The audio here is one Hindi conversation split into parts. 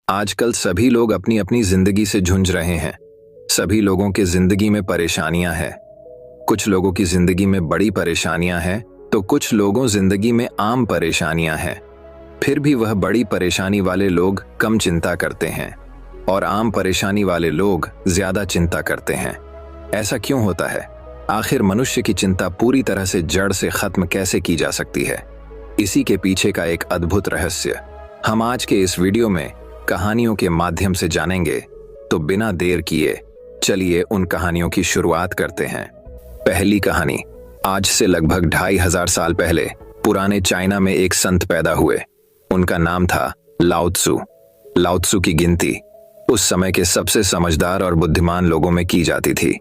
आजकल सभी लोग अपनी अपनी जिंदगी से झुंझ रहे हैं। सभी लोगों की जिंदगी में परेशानियां हैं। कुछ लोगों की जिंदगी में बड़ी परेशानियां हैं तो कुछ लोगों जिंदगी में आम परेशानियां हैं। फिर भी वह बड़ी परेशानी वाले लोग कम चिंता करते हैं और आम परेशानी वाले लोग ज्यादा चिंता करते हैं। ऐसा क्यों होता है? आखिर मनुष्य की चिंता पूरी तरह से जड़ से खत्म कैसे की जा सकती है? इसी के पीछे का एक अद्भुत रहस्य हम आज के इस वीडियो में कहानियों के माध्यम से जानेंगे। तो बिना देर किए चलिए उन कहानियों की शुरुआत करते हैं। पहली कहानी। आज से लगभग 2500 साल पहले पुराने चाइना में एक संत पैदा हुए। उनका नाम था लाओ त्सु। लाओ त्सु की गिनती उस समय के सबसे समझदार और बुद्धिमान लोगों में की जाती थी।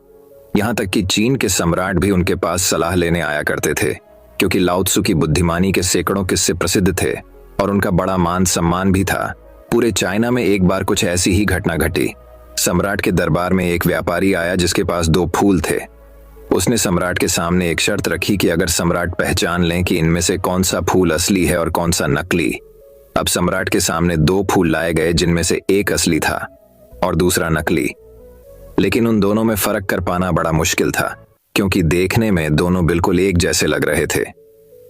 यहां तक कि चीन के सम्राट भी उनके पास सलाह लेने आया करते थे, क्योंकि लाओ त्सु की बुद्धिमानी के सैकड़ों किस्से प्रसिद्ध थे और उनका बड़ा मान सम्मान भी था। पूरे चाइना में एक बार कुछ ऐसी ही घटना घटी। सम्राट के दरबार में एक व्यापारी आया जिसके पास 2 फूल थे। उसने सम्राट के सामने एक शर्त रखी कि अगर सम्राट पहचान लें कि इनमें से कौन सा फूल असली है और कौन सा नकली। अब सम्राट के सामने 2 फूल लाए गए जिनमें से एक असली था और दूसरा नकली। लेकिन उन दोनों में फर्क कर पाना बड़ा मुश्किल था, क्योंकि देखने में दोनों बिल्कुल एक जैसे लग रहे थे।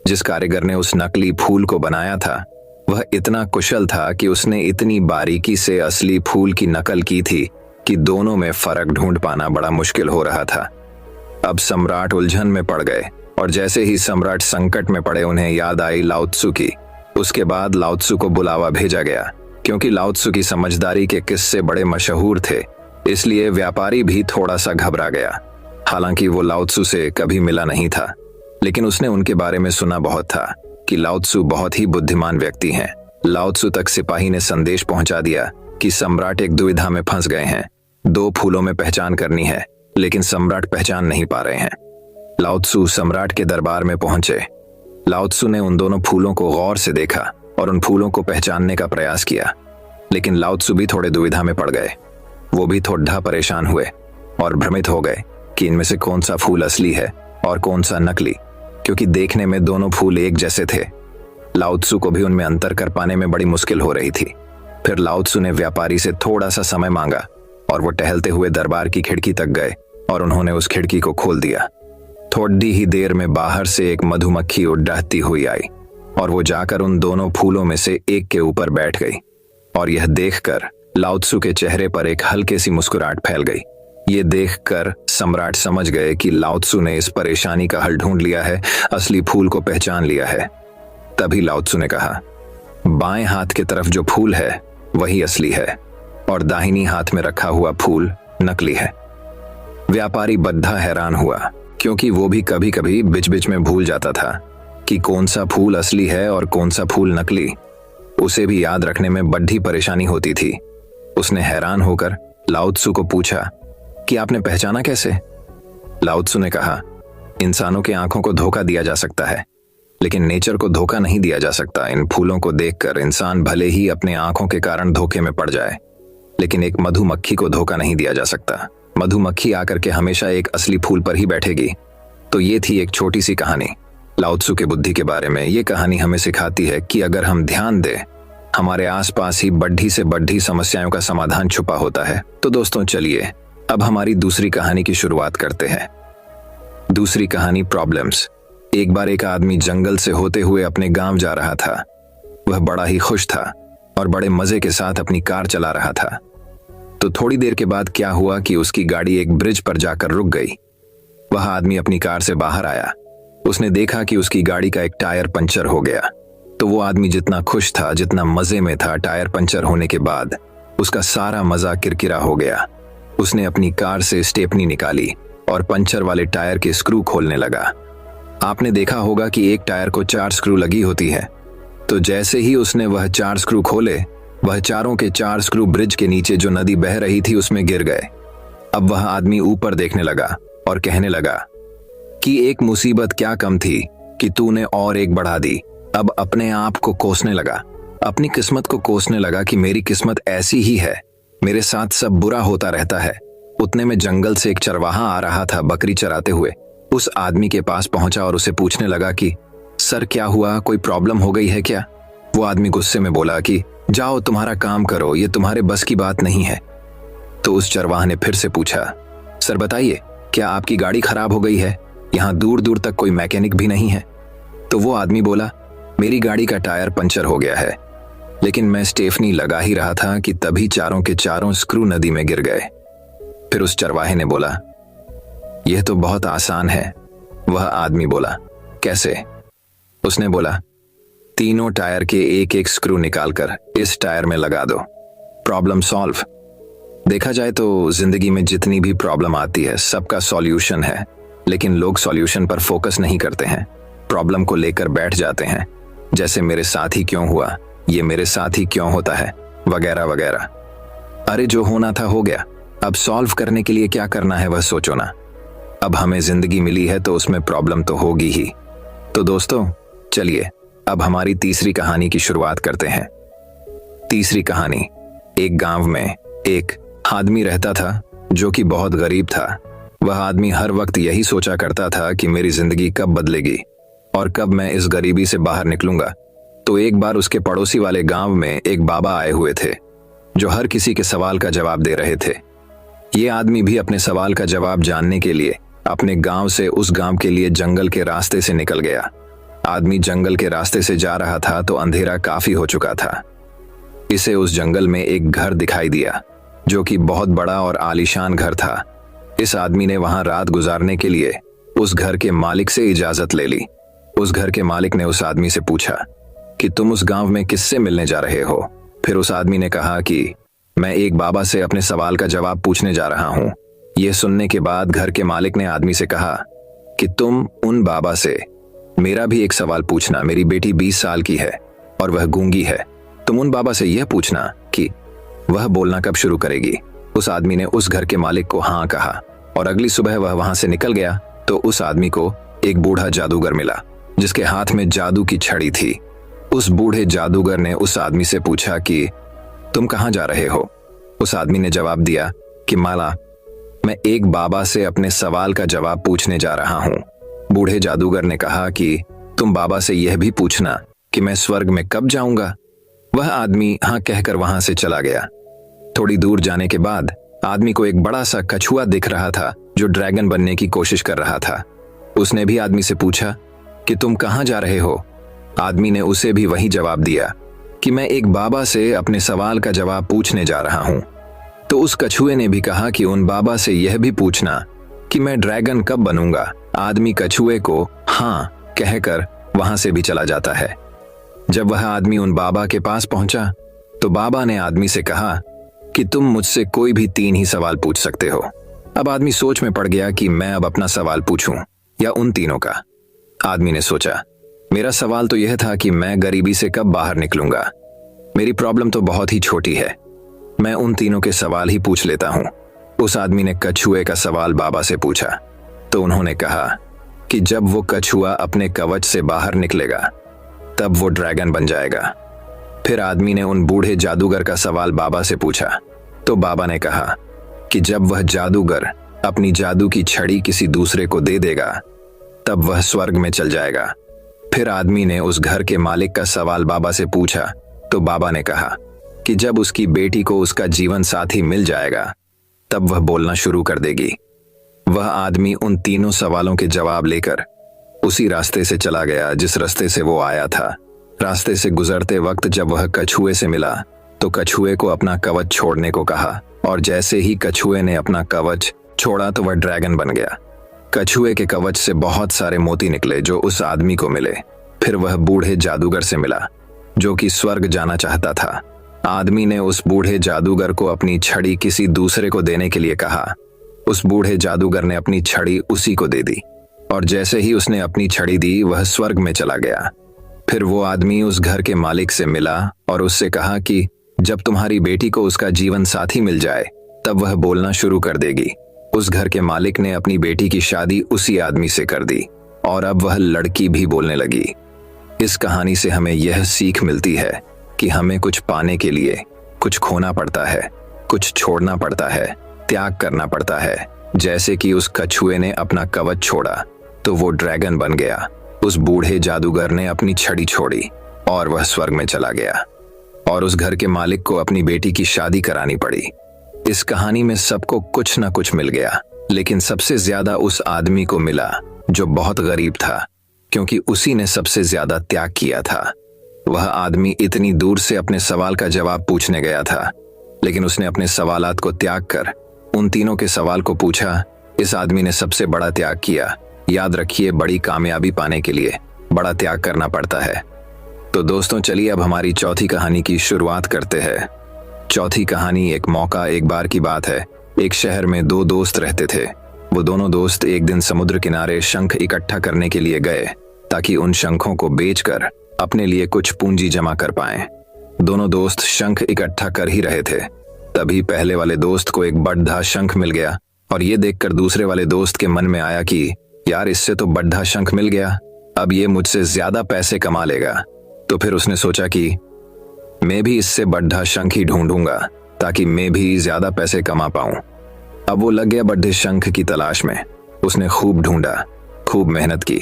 जिस कारीगर ने उस नकली फूल को बनाया था वह इतना कुशल था कि उसने इतनी बारीकी से असली फूल की नकल की थी कि दोनों में फर्क ढूंढ पाना बड़ा मुश्किल हो रहा था। अब सम्राट उलझन में पड़ गए और जैसे ही सम्राट संकट में पड़े उन्हें याद आई लाओ त्सु की। उसके बाद लाओ त्सु को बुलावा भेजा गया। क्योंकि लाओ त्सु की समझदारी के किस्से बड़े मशहूर थे, इसलिए व्यापारी भी थोड़ा सा घबरा गया। हालांकि वो लाओ त्सु से कभी मिला नहीं था, लेकिन उसने उनके बारे में सुना बहुत था कि लाओ त्सु बहुत ही बुद्धिमान व्यक्ति हैं। लाओ त्सु तक सिपाही ने संदेश पहुंचा दिया कि सम्राट एक दुविधा में फंस गए हैं। 2 फूलों में पहचान करनी है, लेकिन सम्राट पहचान नहीं पा रहे हैं। लाओ त्सु सम्राट के दरबार में पहुंचे। लाओ त्सु ने उन दोनों फूलों को गौर से देखा और उन फूलों को पहचानने का प्रयास किया, लेकिन लाओ त्सु भी थोड़े दुविधा में पड़ गए। वो भी थोड़ा परेशान हुए और भ्रमित हो गए कि इनमें से कौन सा फूल असली है और कौन सा नकली, क्योंकि देखने में दोनों फूल एक जैसे थे। लाओ त्सु को भी उनमें अंतर कर पाने में बड़ी मुश्किल हो रही थी। फिर लाओ त्सु ने व्यापारी से थोड़ा सा समय मांगा और वो टहलते हुए दरबार की खिड़की तक गए और उन्होंने उस खिड़की को खोल दिया। थोड़ी ही देर में बाहर से एक मधुमक्खी उड़ती हुई आई और वो जाकर उन दोनों फूलों में से एक के ऊपर बैठ गई। और यह देखकर लाओ त्सु के चेहरे पर एक हल्की सी मुस्कुराहट फैल गई। ये देखकर सम्राट समझ गए कि लाओ त्सु ने इस परेशानी का हल ढूंढ लिया है, असली फूल को पहचान लिया है। तभी लाओ त्सु ने कहा, बाएं हाथ की तरफ जो फूल है वही असली है और दाहिनी हाथ में रखा हुआ फूल नकली है। व्यापारी बद्धा हैरान हुआ, क्योंकि वो भी कभी कभी बीच बीच में भूल जाता था कि कौन सा फूल असली है और कौन सा फूल नकली। उसे भी याद रखने में बड़ी परेशानी होती थी। उसने हैरान होकर लाओ त्सु को पूछा कि आपने पहचाना कैसे? लाओ त्सु ने कहा, इंसानों की आंखों को धोखा दिया जा सकता है, लेकिन नेचर को धोखा नहीं दिया जा सकता। इन फूलों को देखकर इंसान भले ही अपने आंखों के कारण धोखे में पड़ जाए, लेकिन एक मधुमक्खी को धोखा नहीं दिया जा सकता। मधुमक्खी आकर के हमेशा एक असली फूल पर ही बैठेगी। तो ये थी एक छोटी सी कहानी लाओ त्सु के बुद्धि के बारे में। ये कहानी हमें सिखाती है कि अगर हम ध्यान दें, हमारे आसपास ही बड़ी से बड़ी समस्याओं का समाधान छुपा होता है। तो दोस्तों चलिए अब हमारी दूसरी कहानी की शुरुआत करते हैं। दूसरी कहानी प्रॉब्लम्स। एक बार एक आदमी जंगल से होते हुए अपने गांव जा रहा था। वह बड़ा ही खुश था और बड़े मजे के साथ अपनी कार चला रहा था। तो थोड़ी देर के बाद क्या हुआ कि उसकी गाड़ी एक ब्रिज पर जाकर रुक गई। वह आदमी अपनी कार से बाहर आया। उसने देखा कि उसकी गाड़ी का एक टायर पंचर हो गया। तो वो आदमी जितना खुश था, जितना मजे में था, टायर पंचर होने के बाद उसका सारा मजा किरकिरा हो गया। उसने अपनी कार से स्टेपनी निकाली और पंचर वाले टायर के स्क्रू खोलने लगा। आपने देखा होगा कि एक टायर को 4 स्क्रू लगी होती है। तो जैसे ही उसने वह 4 स्क्रू खोले, वह चारों के 4 स्क्रू ब्रिज के नीचे जो नदी बह रही थी उसमें गिर गए। अब वह आदमी ऊपर देखने लगा और कहने लगा कि एक मुसीबत क्या कम थी कि तूने और एक बढ़ा दी। अब अपने आप को कोसने लगा, अपनी किस्मत को कोसने लगा कि मेरी किस्मत ऐसी ही है, मेरे साथ सब बुरा होता रहता है। उतने में जंगल से एक चरवाहा आ रहा था बकरी चराते हुए। उस आदमी के पास पहुंचा और उसे पूछने लगा कि सर क्या हुआ, कोई प्रॉब्लम हो गई है क्या? वो आदमी गुस्से में बोला कि जाओ तुम्हारा काम करो, ये तुम्हारे बस की बात नहीं है। तो उस चरवाहा ने फिर से पूछा, सर बताइए, क्या आपकी गाड़ी खराब हो गई है? यहाँ दूर दूर तक कोई मैकेनिक भी नहीं है। तो वो आदमी बोला, मेरी गाड़ी का टायर पंचर हो गया है, लेकिन मैं स्टेफनी लगा ही रहा था कि तभी चारों के चारों स्क्रू नदी में गिर गए। फिर उस चरवाहे ने बोला, यह तो बहुत आसान है। वह आदमी बोला, कैसे? उसने बोला, तीनों टायर के एक एक स्क्रू निकालकर इस टायर में लगा दो, प्रॉब्लम सॉल्व। देखा जाए तो जिंदगी में जितनी भी प्रॉब्लम आती है सबका सॉल्यूशन है, लेकिन लोग सॉल्यूशन पर फोकस नहीं करते हैं, प्रॉब्लम को लेकर बैठ जाते हैं। जैसे मेरे साथ ही क्यों हुआ, ये मेरे साथ ही क्यों होता है, वगैरह वगैरह। अरे जो होना था हो गया, अब सॉल्व करने के लिए क्या करना है वह सोचो ना। अब हमें जिंदगी मिली है तो उसमें प्रॉब्लम तो होगी ही। तो दोस्तों चलिए अब हमारी तीसरी कहानी की शुरुआत करते हैं। तीसरी कहानी, एक गांव में एक आदमी रहता था जो कि बहुत गरीब था। वह आदमी हर वक्त यही सोचा करता था कि मेरी जिंदगी कब बदलेगी और कब मैं इस गरीबी से बाहर निकलूंगा। तो एक बार उसके पड़ोसी वाले गांव में एक बाबा आए हुए थे जो हर किसी के सवाल का जवाब दे रहे थे। ये आदमी भी अपने सवाल का जवाब जानने के लिए अपने गांव से उस गांव के लिए जंगल के रास्ते से निकल गया। आदमी जंगल के रास्ते से जा रहा था तो अंधेरा काफी हो चुका था। इसे उस जंगल में एक घर दिखाई दिया जो कि बहुत बड़ा और आलीशान घर था। इस आदमी ने वहां रात गुजारने के लिए उस घर के मालिक से इजाजत ले ली। उस घर के मालिक ने उस आदमी से पूछा कि तुम उस गांव में किससे मिलने जा रहे हो? फिर उस आदमी ने कहा कि मैं एक बाबा से अपने सवाल का जवाब पूछने जा रहा हूं। यह सुनने के बाद घर के मालिक ने आदमी से कहा कि तुम उन बाबा से मेरा भी एक सवाल पूछना। मेरी बेटी 20 साल की है और वह गूंगी है। तुम उन बाबा से यह पूछना कि वह बोलना कब शुरू करेगी। उस आदमी ने उस घर के मालिक को हाँ कहा और अगली सुबह वह वहां से निकल गया तो उस आदमी को एक बूढ़ा जादूगर मिला जिसके हाथ में जादू की छड़ी थी। उस बूढ़े जादूगर ने उस आदमी से पूछा कि तुम कहां जा रहे हो? उस आदमी ने जवाब दिया कि माला, मैं एक बाबा से अपने सवाल का जवाब पूछने जा रहा हूं। बूढ़े जादूगर ने कहा कि तुम बाबा से यह भी पूछना कि मैं स्वर्ग में कब जाऊंगा। वह आदमी हाँ कहकर वहां से चला गया। थोड़ी दूर जाने के बाद आदमी को एक बड़ा सा कछुआ दिख रहा था जो ड्रैगन बनने की कोशिश कर रहा था। उसने भी आदमी से पूछा कि तुम कहां जा रहे हो? आदमी ने उसे भी वही जवाब दिया कि मैं एक बाबा से अपने सवाल का जवाब पूछने जा रहा हूं। तो उस कछुए ने भी कहा कि उन बाबा से यह भी पूछना कि मैं ड्रैगन कब बनूंगा। आदमी कछुए को हाँ कहकर वहां से भी चला जाता है। जब वह आदमी उन बाबा के पास पहुंचा तो बाबा ने आदमी से कहा कि तुम मुझसे कोई भी 3 ही सवाल पूछ सकते हो। अब आदमी सोच में पड़ गया कि मैं अब अपना सवाल पूछूं या उन तीनों का। आदमी ने सोचा, मेरा सवाल तो यह था कि मैं गरीबी से कब बाहर निकलूंगा। मेरी प्रॉब्लम तो बहुत ही छोटी है, मैं उन तीनों के सवाल ही पूछ लेता हूं। उस आदमी ने कछुए का सवाल बाबा से पूछा तो उन्होंने कहा कि जब वो कछुआ अपने कवच से बाहर निकलेगा तब वो ड्रैगन बन जाएगा। फिर आदमी ने उन बूढ़े जादूगर का सवाल बाबा से पूछा तो बाबा ने कहा कि जब वह जादूगर अपनी जादू की छड़ी किसी दूसरे को दे देगा तब वह स्वर्ग में चल जाएगा। फिर आदमी ने उस घर के मालिक का सवाल बाबा से पूछा तो बाबा ने कहा कि जब उसकी बेटी को उसका जीवन साथी मिल जाएगा तब वह बोलना शुरू कर देगी। वह आदमी उन तीनों सवालों के जवाब लेकर उसी रास्ते से चला गया जिस रास्ते से वो आया था। रास्ते से गुजरते वक्त जब वह कछुए से मिला तो कछुए को अपना कवच छोड़ने को कहा और जैसे ही कछुए ने अपना कवच छोड़ा तो वह ड्रैगन बन गया। कछुए के कवच से बहुत सारे मोती निकले जो उस आदमी को मिले। फिर वह बूढ़े जादूगर से मिला जो कि स्वर्ग जाना चाहता था। आदमी ने उस बूढ़े जादूगर को अपनी छड़ी किसी दूसरे को देने के लिए कहा। उस बूढ़े जादूगर ने अपनी छड़ी उसी को दे दी और जैसे ही उसने अपनी छड़ी दी वह स्वर्ग में चला गया। फिर वो आदमी उस घर के मालिक से मिला और उससे कहा कि जब तुम्हारी बेटी को उसका जीवन साथी मिल जाए तब वह बोलना शुरू कर देगी। उस घर के मालिक ने अपनी बेटी की शादी उसी आदमी से कर दी और अब वह लड़की भी बोलने लगी। इस कहानी से हमें यह सीख मिलती है कि हमें कुछ पाने के लिए कुछ खोना पड़ता है, कुछ छोड़ना पड़ता है, त्याग करना पड़ता है। जैसे कि उस कछुए ने अपना कवच छोड़ा तो वो ड्रैगन बन गया। उस बूढ़े जादूगर ने अपनी छड़ी छोड़ी और वह स्वर्ग में चला गया। और उस घर के मालिक को अपनी बेटी की शादी करानी पड़ी। इस कहानी में सबको कुछ न कुछ मिल गया, लेकिन सबसे ज्यादा उस आदमी को मिला जो बहुत गरीब था, क्योंकि उसी ने सबसे ज्यादा त्याग किया था। वह आदमी इतनी दूर से अपने सवाल का जवाब पूछने गया था, लेकिन उसने अपने सवालात को त्याग कर उन तीनों के सवाल को पूछा। इस आदमी ने सबसे बड़ा त्याग किया। याद रखिए, बड़ी कामयाबी पाने के लिए बड़ा त्याग करना पड़ता है। तो दोस्तों चलिए अब हमारी चौथी कहानी की शुरुआत करते हैं। चौथी कहानी एक मौका एक बार की बात है। एक शहर में दो दोस्त रहते थे। वो दोनों दोस्त एक दिन समुद्र किनारे शंख इकट्ठा करने के लिए गए, ताकि उन शंखों को बेचकर अपने लिए कुछ पूंजी जमा कर पाएं। दोनों दोस्त शंख इकट्ठा कर ही रहे थे, तभी पहले वाले दोस्त को एक बड़ा शंख मिल गया। और ये देखकर दूसरे वाले दोस्त के मन में आया कि यार, इससे तो बड़ा शंख मिल गया, अब ये मुझसे ज्यादा पैसे कमा लेगा। तो फिर उसने सोचा कि मैं भी इससे बड़ा शंख ही ढूंढूंगा, ताकि मैं भी ज्यादा पैसे कमा पाऊं। अब वो लग गया बड़े शंख की तलाश में। उसने खूब ढूंढा, खूब मेहनत की,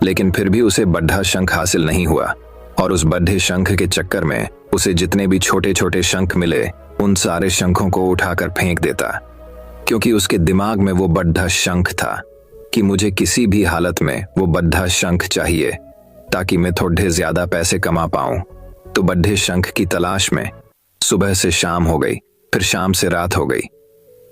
लेकिन फिर भी उसे बड़ा शंख हासिल नहीं हुआ। और उस बड़े शंख के चक्कर में उसे जितने भी छोटे छोटे शंख मिले, उन सारे शंखों को उठाकर फेंक देता, क्योंकि उसके दिमाग में वो बड़ा शंख था कि मुझे किसी भी हालत में वो बड़ा शंख चाहिए, ताकि मैं थोड़े ज्यादा पैसे कमा पाऊं। तो बड़े शंख की तलाश में सुबह से शाम हो गई, फिर शाम से रात हो गई,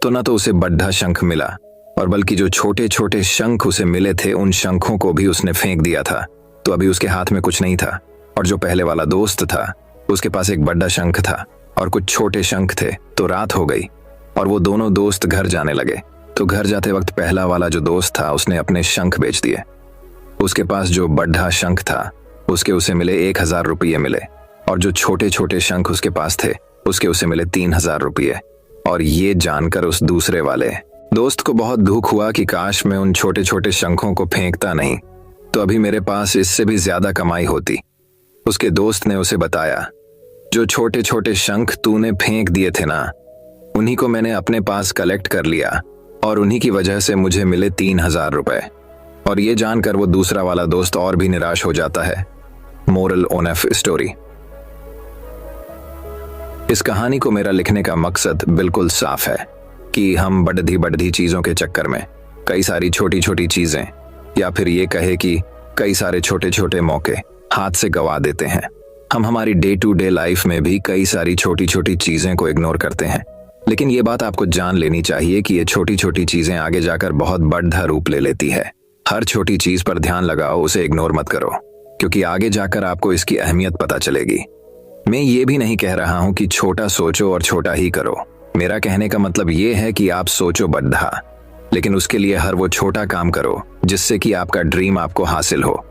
तो न तो उसे बड़ा शंख मिला, और बल्कि जो छोटे छोटे शंख उसे मिले थे, उन शंखों को भी उसने फेंक दिया था। तो अभी उसके हाथ में कुछ नहीं था। और जो पहले वाला दोस्त था, उसके पास एक बड़ा शंख था और कुछ छोटे शंख थे। तो रात हो गई और वो दोनों दोस्त घर जाने लगे। तो घर जाते वक्त पहला वाला जो दोस्त था, उसने अपने शंख बेच दिए। उसके पास जो बड़ा शंख था, उसके उसे मिले 1000 रुपये मिले, और जो छोटे छोटे शंख उसके पास थे, उसके उसे मिले 3000 रुपये। और ये जानकर उस दूसरे वाले दोस्त को बहुत दुख हुआ कि काश मैं उन छोटे छोटे शंखों को फेंकता नहीं, तो अभी मेरे पास इससे भी ज्यादा कमाई होती। उसके दोस्त ने उसे बताया, जो छोटे छोटे शंख तूने फेंक दिए थे ना, उन्हीं को मैंने अपने पास कलेक्ट कर लिया, और उन्हीं की वजह से मुझे मिले 3000 रुपए। और ये जानकर वो दूसरा वाला दोस्त और भी निराश हो जाता है। Moral of story. इस कहानी को मेरा लिखने का मकसद बिल्कुल साफ है कि हम बढ़ती बढ़ती चीजों के चक्कर में कई सारी छोटी छोटी चीजें, या फिर ये कहे कि कई सारे छोटे छोटे मौके हाथ से गवा देते हैं। हम हमारी डे टू डे लाइफ में भी कई सारी छोटी छोटी चीजें को इग्नोर करते हैं। लेकिन ये बात आपको जान लेनी चाहिए कि ये छोटी छोटी चीजें आगे जाकर बहुत बड़ा रूप ले लेती है। हर छोटी चीज पर ध्यान लगाओ, उसे इग्नोर मत करो, क्योंकि आगे जाकर आपको इसकी अहमियत पता चलेगी। मैं ये भी नहीं कह रहा हूं कि छोटा सोचो और छोटा ही करो। मेरा कहने का मतलब ये है कि आप सोचो बड़ा, लेकिन उसके लिए हर वो छोटा काम करो जिससे कि आपका ड्रीम आपको हासिल हो।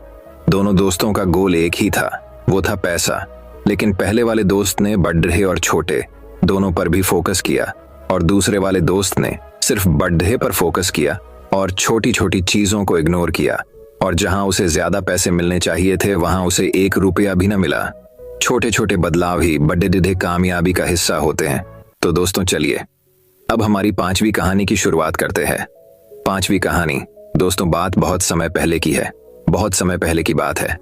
दोनों दोस्तों का गोल एक ही था, वो था पैसा। लेकिन पहले वाले दोस्त ने बड़े और छोटे दोनों पर भी फोकस किया, और दूसरे वाले दोस्त ने सिर्फ बड़े पर फोकस किया और छोटी छोटी चीजों को इग्नोर किया। और जहां उसे ज्यादा पैसे मिलने चाहिए थे, वहां उसे 1 रुपया भी न मिला। छोटे छोटे बदलाव ही बड़े कामयाबी का हिस्सा होते हैं। तो दोस्तों चलिए अब हमारी 5वीं कहानी की शुरुआत करते हैं। 5वीं कहानी दोस्तों बात बहुत समय पहले की है। बहुत समय पहले की बात है।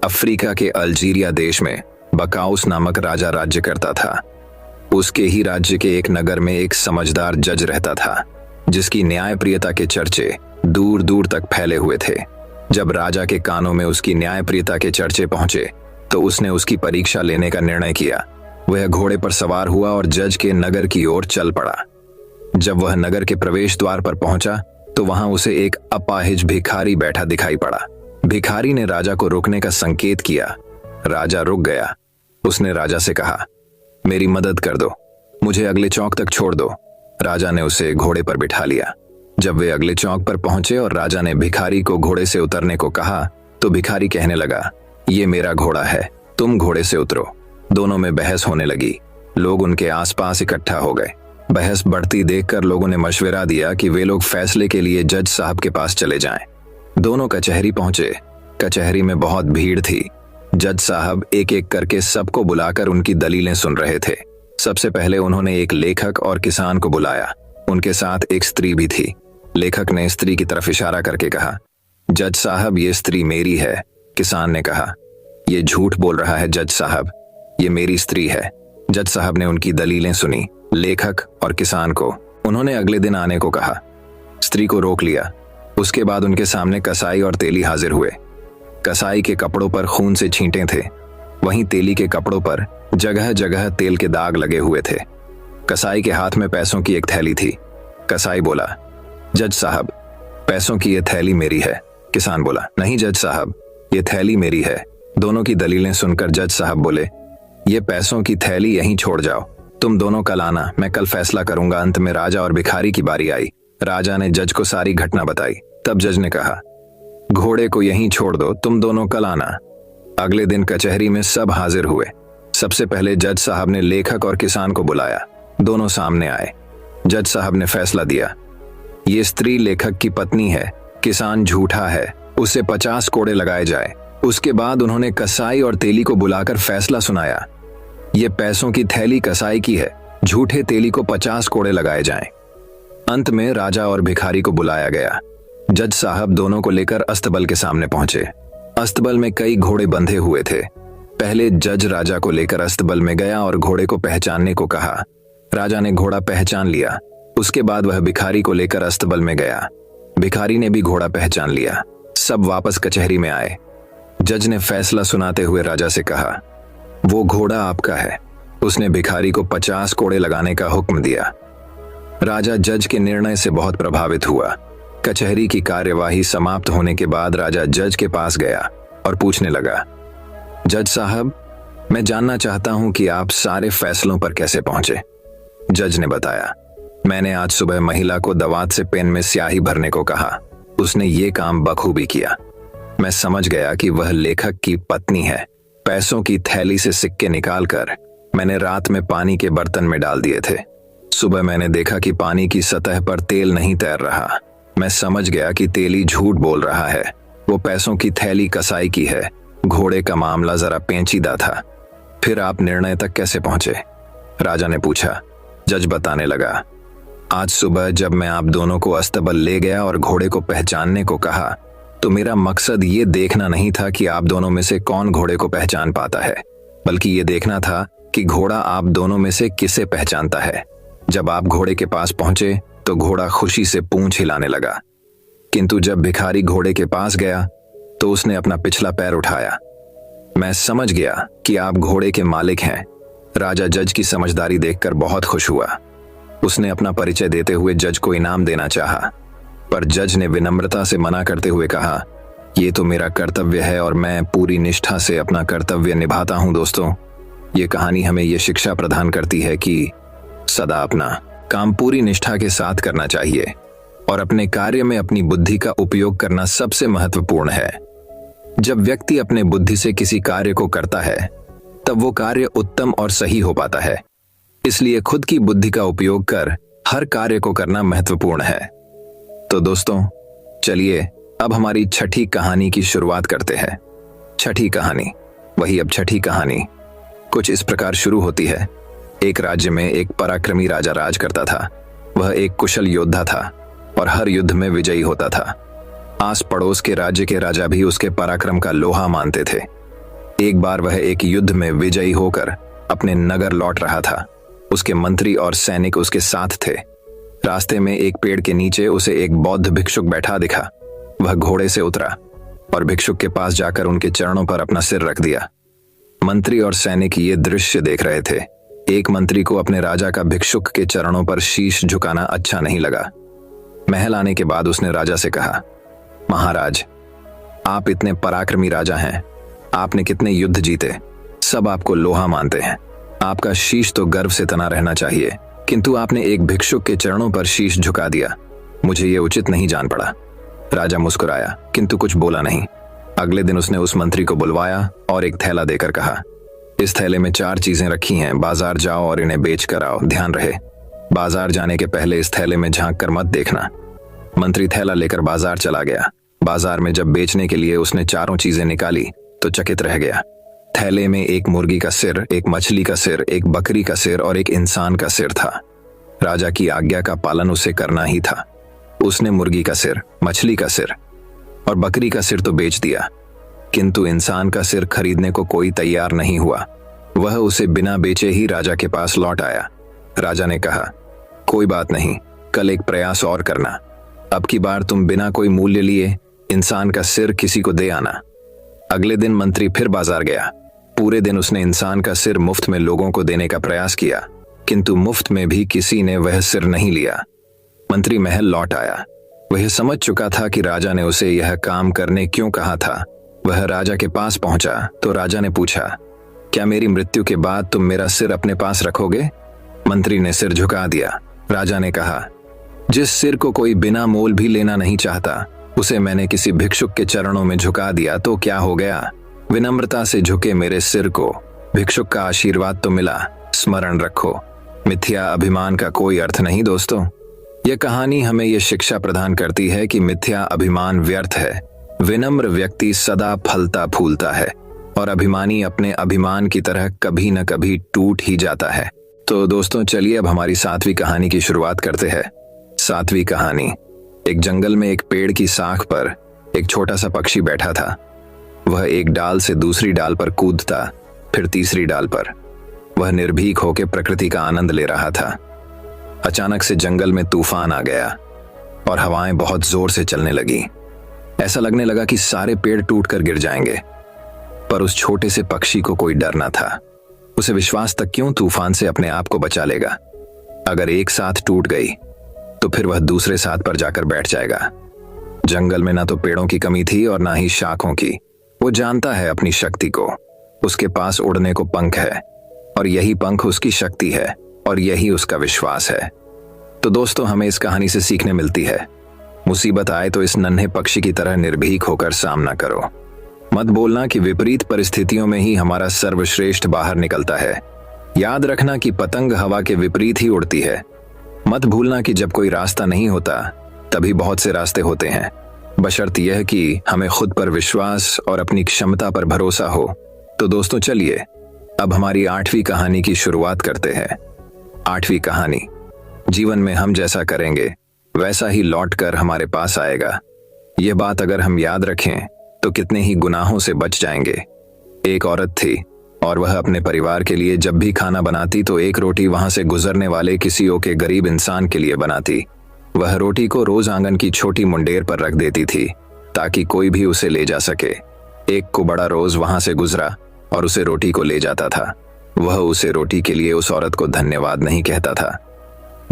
अफ्रीका के अल्जीरिया देश में बकाउस नामक राजा राज्य करता था। उसके ही राज्य के एक नगर में एक समझदार जज रहता था, जिसकी न्यायप्रियता के चर्चे दूर दूर तक फैले हुए थे। जब राजा के कानों में उसकी न्यायप्रियता के चर्चे पहुंचे, तो उसने उसकी परीक्षा लेने का निर्णय किया। वह घोड़े पर सवार हुआ और जज के नगर की ओर चल पड़ा। जब वह नगर के प्रवेश द्वार पर पहुंचा, तो वहां उसे एक अपाहिज भिखारी बैठा दिखाई पड़ा। भिखारी ने राजा को रुकने का संकेत किया। राजा रुक गया। उसने राजा से कहा, मेरी मदद कर दो, मुझे अगले चौक तक छोड़ दो। राजा ने उसे घोड़े पर बिठा लिया। जब वे अगले चौक पर पहुंचे और राजा ने भिखारी को घोड़े से उतरने को कहा, तो भिखारी कहने लगा, ये मेरा घोड़ा है, तुम घोड़े से उतरो। दोनों में बहस होने लगी। लोग उनके आसपास इकट्ठा हो गए। बहस बढ़ती देखकर लोगों ने मशवरा दिया कि वे लोग फैसले के लिए जज साहब के पास चले जाएं। दोनों कचहरी पहुंचे। कचहरी में बहुत भीड़ थी। जज साहब एक एक करके सबको बुलाकर उनकी दलीलें सुन रहे थे। सबसे पहले उन्होंने एक लेखक और किसान को बुलाया। उनके साथ एक स्त्री भी थी। लेखक ने स्त्री की तरफ इशारा करके कहा, जज साहब, ये स्त्री मेरी है। किसान ने कहा, ये झूठ बोल रहा है जज साहब, ये मेरी स्त्री है। जज साहब ने उनकी दलीलें सुनी, लेखक और किसान को। उन्होंने अगले दिन आने को कहा। स्त्री को रोक लिया। उसके बाद उनके सामने कसाई और तेली हाजिर हुए। कसाई के कपड़ों पर खून से छींटे थे, वहीं तेली के कपड़ों पर जगह जगह तेल के दाग लगे हुए थे। कसाई के हाथ में पैसों की एक थैली थी। कसाई बोला, जज साहब, पैसों की ये थैली मेरी है। किसान बोला, नहीं जज साहब, ये थैली मेरी है। दोनों की दलीलें सुनकर जज साहब बोले, ये पैसों की थैली यहीं छोड़ जाओ, तुम दोनों कल आना, मैं कल फैसला करूंगा। अंत में राजा और भिखारी की बारी आई। राजा ने जज को सारी घटना बताई। तब जज ने कहा, घोड़े को यहीं छोड़ दो, तुम दोनों कल आना। अगले दिन कचहरी में सब हाजिर हुए। सबसे पहले जज साहब ने लेखक और किसान को बुलाया। दोनों सामने आए। जज साहब ने फैसला दिया, ये स्त्री लेखक की पत्नी है, किसान झूठा है, उसे 50 कोड़े लगाए जाए। उसके बाद उन्होंने कसाई और तेली को बुलाकर फैसला सुनाया, ये पैसों की थैली कसाई की है, झूठे तेली को 50 कोड़े लगाए जाएं। अंत में राजा और भिखारी को बुलाया गया। जज साहब दोनों को लेकर अस्तबल के सामने पहुंचे। अस्तबल में कई घोड़े बंधे हुए थे। पहले जज राजा को लेकर अस्तबल में गया और घोड़े को पहचानने को कहा। राजा ने घोड़ा पहचान लिया। उसके बाद वह भिखारी को लेकर अस्तबल में गया। भिखारी ने भी घोड़ा पहचान लिया। सब वापस कचहरी में आए। जज ने फैसला सुनाते हुए राजा से कहा, वो घोड़ा आपका है। उसने भिखारी को 50 कोड़े लगाने का हुक्म दिया। राजा जज के निर्णय से बहुत प्रभावित हुआ। कचहरी की कार्यवाही समाप्त होने के बाद राजा जज के पास गया और पूछने लगा, जज साहब, मैं जानना चाहता हूं कि आप सारे फैसलों पर कैसे पहुंचे। जज ने बताया, मैंने आज सुबह महिला को दवात से पेन में स्याही भरने को कहा। उसने ये काम बखूबी किया। मैं समझ गया कि वह लेखक की पत्नी है। पैसों की थैली से सिक्के निकालकर मैंने रात में पानी के बर्तन में डाल दिए थे। सुबह मैंने देखा कि पानी की सतह पर तेल नहीं तैर रहा। मैं समझ गया कि तेली झूठ बोल रहा है। वो पैसों की थैली कसाई की है। घोड़े का मामला जरा पेचीदा था। फिर आप निर्णय तक कैसे पहुंचे? राजा ने पूछा। जज बताने लगा, आज सुबह जब मैं आप दोनों को अस्तबल ले गया और घोड़े को पहचानने को कहा, तो मेरा मकसद ये देखना नहीं था कि आप दोनों में से कौन घोड़े को पहचान पाता है, बल्कि ये देखना था कि घोड़ा आप दोनों में से किसे पहचानता है। जब आप घोड़े के पास पहुंचे तो घोड़ा खुशी से पूंछ हिलाने लगा, किंतु जब भिखारी घोड़े के पास गया तो उसने अपना पिछला पैर उठाया। मैं समझ गया कि आप घोड़े के मालिक हैं। राजा जज की समझदारी देखकर बहुत खुश हुआ। उसने अपना परिचय देते हुए जज को इनाम देना चाहा, पर जज ने विनम्रता से मना करते हुए कहा, यह तो मेरा कर्तव्य है और मैं पूरी निष्ठा से अपना कर्तव्य निभाता हूं। दोस्तों, ये कहानी हमें यह शिक्षा प्रदान करती है कि सदा अपना काम पूरी निष्ठा के साथ करना चाहिए और अपने कार्य में अपनी बुद्धि का उपयोग करना सबसे महत्वपूर्ण है। जब व्यक्ति अपने बुद्धि से किसी कार्य को करता है तब वो कार्य उत्तम और सही हो पाता है। इसलिए खुद की बुद्धि का उपयोग कर हर कार्य को करना महत्वपूर्ण है। तो दोस्तों, चलिए अब हमारी छठी कहानी की शुरुआत करते हैं। छठी कहानी, वही अब छठी कहानी कुछ इस प्रकार शुरू होती है। एक राज्य में एक पराक्रमी राजा राज करता था। वह एक कुशल योद्धा था और हर युद्ध में विजयी होता था। आस पड़ोस के राज्य के राजा भी उसके पराक्रम का लोहा मानते थे। एक बार वह एक युद्ध में विजयी होकर अपने नगर लौट रहा था। उसके मंत्री और सैनिक उसके साथ थे। रास्ते में एक पेड़ के नीचे उसे एक बौद्ध भिक्षुक बैठा दिखा। वह घोड़े से उतरा और भिक्षुक के पास जाकर उनके चरणों पर अपना सिर रख दिया। मंत्री और सैनिक ये दृश्य देख रहे थे। एक मंत्री को अपने राजा का भिक्षुक के चरणों पर शीश झुकाना अच्छा नहीं लगा। महल आने के बाद उसने राजा से कहा, महाराज, आप इतने पराक्रमी राजा हैं, आपने कितने युद्ध जीते, सब आपको लोहा मानते हैं। आपका शीश तो गर्व से तना रहना चाहिए, किंतु आपने एक भिक्षुक के चरणों पर शीश झुका दिया। मुझे ये उचित नहीं जान पड़ा। राजा मुस्कुराया किंतु कुछ बोला नहीं। अगले दिन उसने उस मंत्री को बुलवाया और एक थैला देकर कहा, इस थैले में 4 चीजें रखी हैं, बाजार जाओ और इन्हें बेच कर आओ। ध्यान रहे, बाजार जाने के पहले इस थैले में झांक कर मत देखना। मंत्री थैला लेकर बाजार चला गया। बाजार में जब बेचने के लिए उसने 4 चीजें निकाली तो चकित रह गया। थैले में एक मुर्गी का सिर, एक मछली का सिर, एक बकरी का सिर और एक इंसान का सिर था। राजा की आज्ञा का पालन उसे करना ही था। उसने मुर्गी का सिर, मछली का सिर और बकरी का सिर तो बेच दिया, किंतु इंसान का सिर खरीदने को कोई तैयार नहीं हुआ। वह उसे बिना बेचे ही राजा के पास लौट आया। राजा ने कहा, कोई बात नहीं, कल एक प्रयास और करना। अब की बार तुम बिना कोई मूल्य लिए इंसान का सिर किसी को दे आना। अगले दिन मंत्री फिर बाजार गया। पूरे दिन उसने इंसान का सिर मुफ्त में लोगों को देने का प्रयास किया, किंतु मुफ्त में भी किसी ने वह सिर नहीं लिया। मंत्री महल लौट आया। वह समझ चुका था कि राजा ने उसे यह काम करने क्यों कहा था। वह राजा के पास पहुंचा तो राजा ने पूछा, क्या मेरी मृत्यु के बाद तुम मेरा सिर अपने पास रखोगे? मंत्री ने सिर झुका दिया। राजा ने कहा, जिस सिर को कोई बिना मोल भी लेना नहीं चाहता, उसे मैंने किसी भिक्षुक के चरणों में झुका दिया तो क्या हो गया? विनम्रता से झुके मेरे सिर को भिक्षुक का आशीर्वाद तो मिला। स्मरण रखो, मिथ्या अभिमान का कोई अर्थ नहीं दोस्तों। यह कहानी हमें यह शिक्षा प्रदान करती है कि मिथ्या अभिमान व्यर्थ है। विनम्र व्यक्ति सदा फलता फूलता है और अभिमानी अपने अभिमान की तरह कभी न कभी टूट ही जाता है। तो दोस्तों चलिए अब हमारी 7वीं कहानी की शुरुआत करते हैं। 7वीं कहानी। एक जंगल में एक पेड़ की साख पर एक छोटा सा पक्षी बैठा था। वह एक डाल से दूसरी डाल पर कूदता, फिर तीसरी डाल पर। वह निर्भीक होकर प्रकृति का आनंद ले रहा था। अचानक से जंगल में तूफान आ गया और हवाएं बहुत जोर से चलने लगी। ऐसा लगने लगा कि सारे पेड़ टूटकर गिर जाएंगे। पर उस छोटे से पक्षी को कोई डर न था। उसे विश्वास तक क्यों तूफान से अपने आप को बचा लेगा। अगर एक साथ टूट गई तो फिर वह दूसरे साथ पर जाकर बैठ जाएगा। जंगल में ना तो पेड़ों की कमी थी और ना ही शाखों की। वो जानता है अपनी शक्ति को। उसके पास उड़ने को पंख है और यही पंख उसकी शक्ति है और यही उसका विश्वास है। तो दोस्तों हमें इस कहानी से सीखने मिलती है, मुसीबत आए तो इस नन्हे पक्षी की तरह निर्भीक होकर सामना करो। मत बोलना कि विपरीत परिस्थितियों में ही हमारा सर्वश्रेष्ठ बाहर निकलता है। याद रखना कि पतंग हवा के विपरीत ही उड़ती है। मत भूलना कि जब कोई रास्ता नहीं होता तभी बहुत से रास्ते होते हैं, बशर्त यह कि हमें खुद पर विश्वास और अपनी क्षमता पर भरोसा हो। तो दोस्तों चलिए अब हमारी 8वीं कहानी की शुरुआत करते हैं। 8वीं कहानी। जीवन में हम जैसा करेंगे वैसा ही लौटकर हमारे पास आएगा। यह बात अगर हम याद रखें तो कितने ही गुनाहों से बच जाएंगे। एक औरत थी और वह अपने परिवार के लिए जब भी खाना बनाती तो एक रोटी वहां से गुजरने वाले किसी के गरीब इंसान के लिए बनाती। वह रोटी को रोज आंगन की छोटी मुंडेर पर रख देती थी ताकि कोई भी उसे ले जा सके। एक कुबड़ा रोज वहां से गुजरा और उसे रोटी को ले जाता था। वह उसे रोटी के लिए उस औरत को धन्यवाद नहीं कहता था,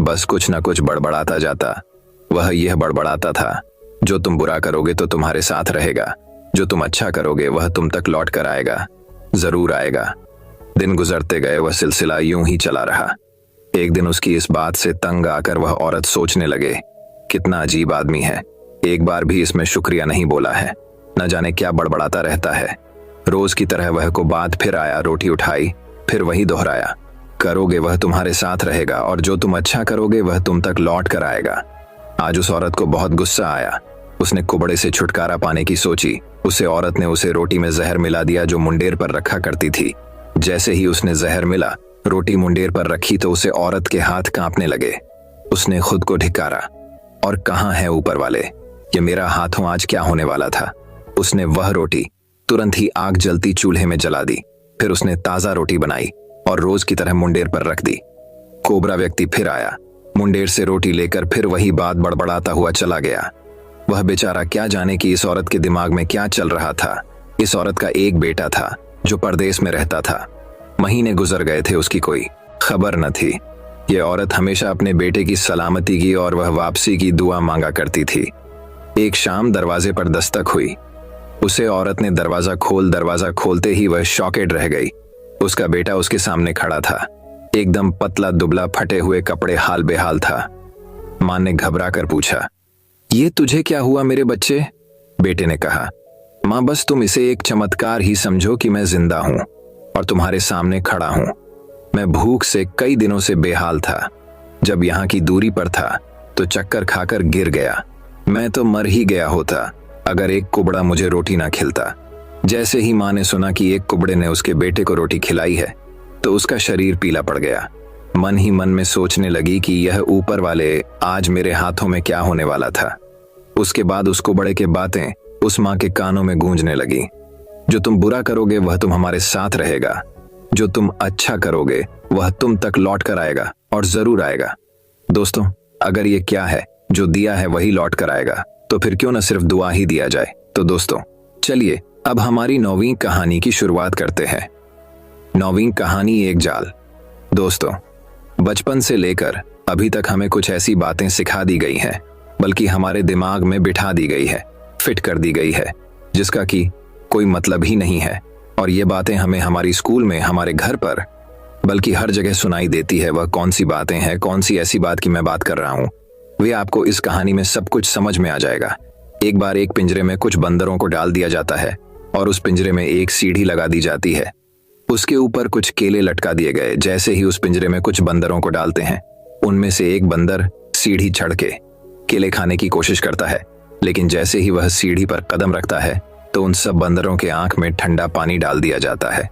बस कुछ न कुछ बड़बड़ाता जाता। वह यह बड़बड़ाता था, जो तुम बुरा करोगे तो तुम्हारे साथ रहेगा, जो तुम अच्छा करोगे वह तुम तक लौट कर आएगा, जरूर आएगा। दिन गुजरते गए, वह सिलसिला यूं ही चला रहा। एक दिन उसकी इस बात से तंग आकर वह औरत सोचने लगे, कितना अजीब आदमी है, एक बार भी इसमें शुक्रिया नहीं बोला है, न जाने क्या बड़बड़ाता रहता है। रोज की तरह वह को बात फिर आया, रोटी उठाई, फिर वही दोहराया, करोगे वह तुम्हारे साथ रहेगा और जो तुम अच्छा करोगे वह तुम तक लौट कर आएगा। आज उस औरत को बहुत गुस्सा आया। उसने कुबड़े से छुटकारा पाने की सोची। उसे औरत ने उसे रोटी में जहर मिला दिया जो मुंडेर पर रखा करती थी। जैसे ही उसने जहर मिला, रोटी मुंडेर पर रखी तो उसे औरत के हाथ कांपने लगे। उसने खुद को धिक्कारा, और कहाँ है ऊपर वाले, ये मेरा हाथों आज क्या होने वाला था। उसने वह रोटी तुरंत ही आग जलती चूल्हे में जला दी। फिर उसने ताजा रोटी बनाई और रोज की तरह मुंडेर पर रख दी। कोबरा व्यक्ति फिर आया, मुंडेर से रोटी लेकर फिर वही बात बड़बड़ाता हुआ चला गया। वह बेचारा क्या जाने कि इस औरत के दिमाग में क्या चल रहा था। इस औरत का एक बेटा था जो परदेश में रहता था। महीने गुजर गए थे, उसकी कोई खबर न थी। यह औरत हमेशा अपने बेटे की सलामती की और वह वापसी की दुआ मांगा करती थी। एक शाम दरवाजे पर दस्तक हुई। उसे औरत ने दरवाजा खोलते ही वह शॉकेड रह गई। उसका बेटा उसके सामने खड़ा था, एकदम पतला दुबला, फटे हुए कपड़े, हाल बेहाल था। मां ने घबरा कर पूछा, ये तुझे क्या हुआ मेरे बच्चे? बेटे ने कहा, मां बस तुम इसे एक चमत्कार ही समझो कि मैं जिंदा हूं और तुम्हारे सामने खड़ा हूं। मैं भूख से कई दिनों से बेहाल था। जब यहाँ की दूरी पर था तो चक्कर खाकर गिर गया। मैं तो मर ही गया होता अगर एक कुबड़ा मुझे रोटी ना खिलता। जैसे ही मां ने सुना कि एक कुबड़े ने उसके बेटे को रोटी खिलाई है तो उसका शरीर पीला पड़ गया। मन ही मन में सोचने लगी कि यह ऊपर वाले आज मेरे हाथों में क्या होने वाला था। उसके बाद उस कुबड़े के बातें उस मां के कानों में गूंजने लगी, जो तुम बुरा करोगे वह तुम हमारे साथ रहेगा, जो तुम अच्छा करोगे वह तुम तक लौट कर आएगा और जरूर आएगा। दोस्तों, अगर ये क्या है जो दिया है वही लौट कर आएगा, तो फिर क्यों न सिर्फ दुआ ही दिया जाए। तो दोस्तों चलिए अब हमारी 9वीं कहानी की शुरुआत करते हैं। 9वीं कहानी एक जाल। दोस्तों, बचपन से लेकर अभी तक हमें कुछ ऐसी बातें सिखा दी गई हैं, बल्कि हमारे दिमाग में बिठा दी गई है, फिट कर दी गई है, जिसका कि कोई मतलब ही नहीं है। और ये बातें हमें हमारी स्कूल में, हमारे घर पर, बल्कि हर जगह सुनाई देती है। वह कौन सी बातें हैं, कौन सी ऐसी बात की मैं बात कर रहा हूँ, वे आपको इस कहानी में सब कुछ समझ में आ जाएगा। एक बार एक पिंजरे में कुछ बंदरों को डाल दिया जाता है और उस पिंजरे में एक सीढ़ी लगा दी जाती है। उसके ऊपर कुछ केले लटका दिए गए। जैसे ही उस पिंजरे में कुछ बंदरों को डालते हैं, उनमें से एक बंदर सीढ़ी चढ़ के केले खाने की कोशिश करता है, लेकिन जैसे ही वह सीढ़ी पर कदम रखता है तो उन सब बंदरों के आंख में ठंडा पानी डाल दिया जाता है।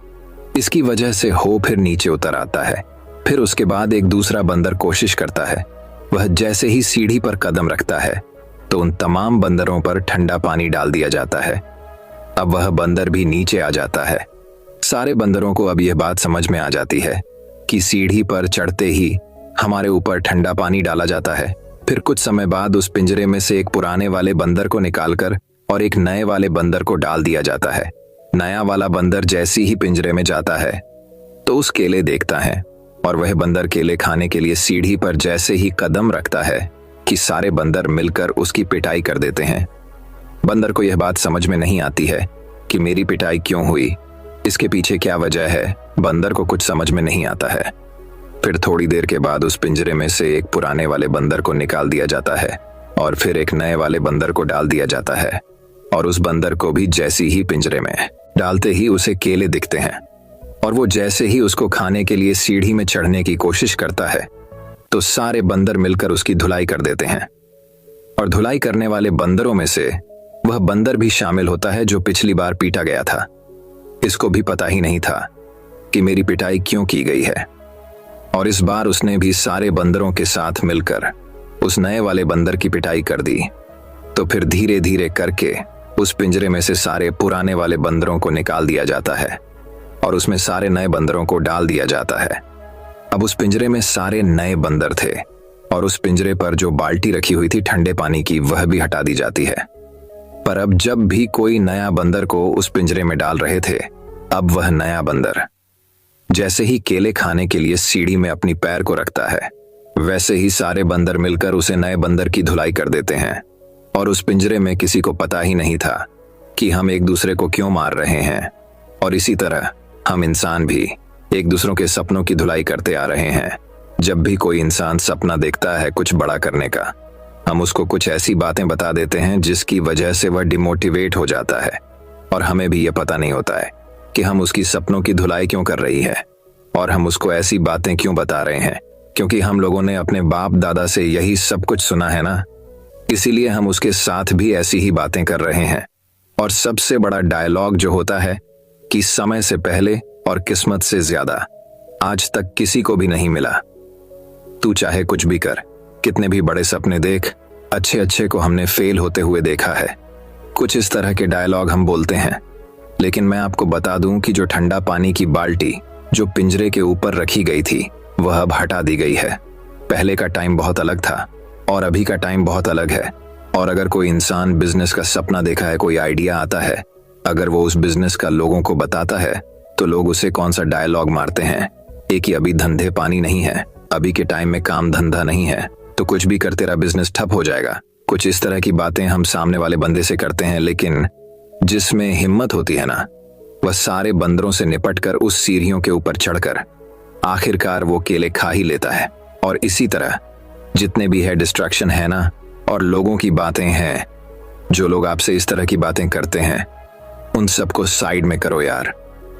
इसकी वजह से हो फिर नीचे उतर आता है। फिर उसके बाद एक दूसरा बंदर कोशिश करता है। वह जैसे ही सीढ़ी पर कदम रखता है तो उन तमाम बंदरों पर ठंडा पानी डाल दिया जाता है। अब वह बंदर भी नीचे आ जाता है। सारे बंदरों को अब यह बात समझ में आ जाती है कि सीढ़ी पर चढ़ते ही हमारे ऊपर ठंडा पानी डाला जाता है। फिर कुछ समय बाद उस पिंजरे में से एक पुराने वाले बंदर को निकालकर और एक नए वाले बंदर को डाल दिया जाता है। नया वाला बंदर जैसे ही पिंजरे में जाता है तो उस केले देखता है, और वह बंदर केले खाने के लिए सीढ़ी पर जैसे ही कदम रखता है कि सारे बंदर मिलकर उसकी पिटाई कर देते हैं। बंदर को यह बात समझ में नहीं आती है कि मेरी पिटाई क्यों हुई, इसके पीछे क्या वजह है। बंदर को कुछ समझ में नहीं आता है। फिर थोड़ी देर के बाद उस पिंजरे में से एक पुराने वाले बंदर को निकाल दिया जाता है और फिर एक नए वाले बंदर को डाल दिया जाता है, और उस बंदर को भी जैसे ही पिंजरे में डालते ही उसे केले दिखते हैं, और वो जैसे ही उसको खाने के लिए सीढ़ी में चढ़ने की कोशिश करता है तो सारे बंदर मिलकर उसकी धुलाई कर देते हैं। और धुलाई करने वाले बंदरों में से वह बंदर भी शामिल होता है जो पिछली बार पीटा गया था। इसको भी पता ही नहीं था कि मेरी पिटाई क्यों की गई है, और इस बार उसने भी सारे बंदरों के साथ मिलकर उस नए वाले बंदर की पिटाई कर दी। तो फिर धीरे धीरे करके उस पिंजरे में से सारे पुराने वाले बंदरों को निकाल दिया जाता है और उसमें सारे नए बंदरों को डाल दिया जाता है। अब उस पिंजरे में सारे नए बंदर थे, और उस पिंजरे पर जो बाल्टी रखी हुई थी ठंडे पानी की, वह भी हटा दी जाती है। पर अब जब भी कोई नया बंदर को उस पिंजरे में डाल रहे थे, अब वह नया बंदर जैसे ही केले खाने के लिए सीढ़ी में अपनी पैर को रखता है, वैसे ही सारे बंदर मिलकर उसे नए बंदर की धुलाई कर देते हैं। और उस पिंजरे में किसी को पता ही नहीं था कि हम एक दूसरे को क्यों मार रहे हैं। और इसी तरह हम इंसान भी एक दूसरों के सपनों की धुलाई करते आ रहे हैं। जब भी कोई इंसान सपना देखता है कुछ बड़ा करने का, हम उसको कुछ ऐसी बातें बता देते हैं जिसकी वजह से वह डिमोटिवेट हो जाता है, और हमें भी यह पता नहीं होता है कि हम उसकी सपनों की धुलाई क्यों कर रही है, और हम उसको ऐसी बातें क्यों बता रहे हैं, क्योंकि हम लोगों ने अपने बाप दादा से यही सब कुछ सुना है ना, इसीलिए हम उसके साथ भी ऐसी ही बातें कर रहे हैं। और सबसे बड़ा डायलॉग जो होता है कि समय से पहले और किस्मत से ज्यादा आज तक किसी को भी नहीं मिला। तू चाहे कुछ भी कर, कितने भी बड़े सपने देख, अच्छे अच्छे को हमने फेल होते हुए देखा है। कुछ इस तरह के डायलॉग हम बोलते हैं। लेकिन मैं आपको बता दूं कि जो ठंडा पानी की बाल्टी जो पिंजरे के ऊपर रखी गई थी, वह अब हटा दी गई है। पहले का टाइम बहुत अलग था और अभी का टाइम बहुत अलग है। और अगर कोई इंसान बिजनेस का सपना देखा है, कोई आइडिया आता है, अगर वो उस बिजनेस का लोगों को बताता है, तो लोग उसे कौन सा डायलॉग मारते हैं, एक ही अभी धंधे पानी नहीं है, अभी के टाइम में काम धंधा नहीं है, तो कुछ भी कर तेरा बिजनेस ठप हो जाएगा। कुछ इस तरह की बातें हम सामने वाले बंदे से करते हैं। लेकिन जिसमें हिम्मत होती है ना, वह सारे बंदरों से निपटकर उस सीढ़ियों के ऊपर चढ़कर आखिरकार वो केले खा ही लेता है। और इसी तरह जितने भी है डिस्ट्रैक्शन है ना, और लोगों की बातें हैं, जो लोग आपसे इस तरह की बातें करते हैं, उन सबको साइड में करो यार,